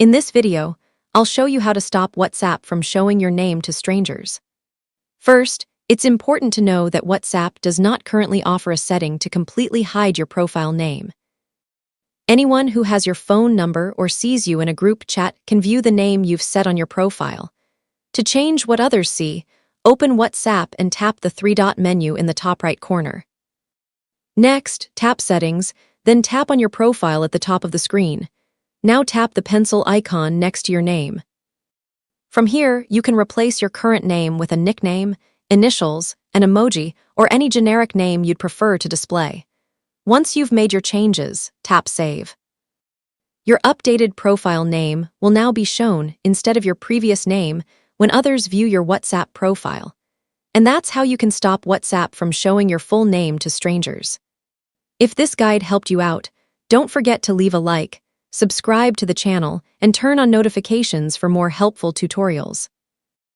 In this video, I'll show you how to stop WhatsApp from showing your name to strangers. First, it's important to know that WhatsApp does not currently offer a setting to completely hide your profile name. Anyone who has your phone number or sees you in a group chat can view the name you've set on your profile. To change what others see, open WhatsApp and tap the three-dot menu in the top right corner. Next, tap Settings, then tap on your profile at the top of the screen. Now tap the pencil icon next to your name. From here, you can replace your current name with a nickname, initials, an emoji, or any generic name you'd prefer to display. Once you've made your changes, tap Save. Your updated profile name will now be shown instead of your previous name when others view your WhatsApp profile. And that's how you can stop WhatsApp from showing your full name to strangers. If this guide helped you out, don't forget to leave a like, subscribe to the channel, and turn on notifications for more helpful tutorials.